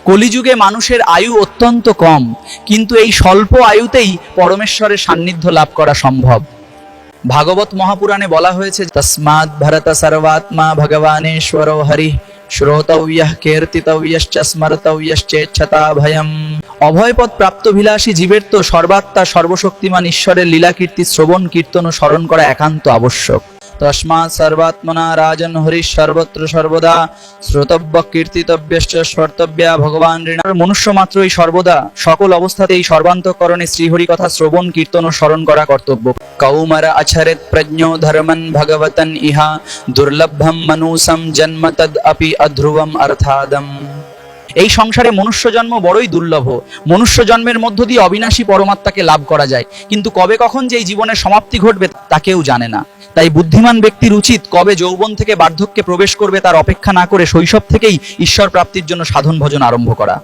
কলিযুগে মানুষের আয়ু অত্যন্ত কম, কিন্তু এই স্বল্প আয়ুতেই পরমেশ্বরের সান্নিধ্য লাভ করা সম্ভব। ভাগবত মহাপুরাণে বলা হয়েছে, তস্মাৎ ভরত সর্বাত্মা ভগবানেশ্বরো হরি শ্রোতব্যঃ কীর্তিতব্যশ্চ স্মর্তব্যশ্চেচ্ছতা ভয়ম। অভয়পদ প্রাপ্তভিলাষী জীবের তো সর্বাত্মা সর্বশক্তিমান ঈশ্বরের লীলাকীর্তি শ্রবণ কীর্তন ও স্মরণ করা একান্ত আবশ্যক। তস্মাৎ সর্বাত্মনা রাজন হরিঃ সর্বত্র সর্বদা শ্রোতব্য কীর্তিতব্যশ্চ স্মর্তব্যা ভগবান ঋণা। মনুষ্য মাত্রই সর্বদা সকল অবস্থাতেই সর্বান্তঃকরণে শ্রীহরি কথা শ্রবণ কীর্তন ও স্মরণ করা কর্তব্য। কৌমার আচরেত প্রজ্ঞো ধর্মন ভগবতন ইহা দুর্লভম মনুষম জন্ম তদ অপি অধ্রুবম অর্থাদম। এই সংসারে মনুষ্য জন্ম বড়ই দুর্লভ। মনুষ্য জন্মের মধ্য দিয়ে অবিনাশী পরমাত্মাকে লাভ করা যায়, কিন্তু কবে কখন যে এই জীবনের সমাপ্তি ঘটবে তা কেউ জানে না। তাই বুদ্ধিমান ব্যক্তির উচিত কবে যৌবন থেকে বার্ধক্যে প্রবেশ করবে তার অপেক্ষা না করে শৈশব থেকেই ঈশ্বর প্রাপ্তির জন্য সাধন ভজন আরম্ভ করা।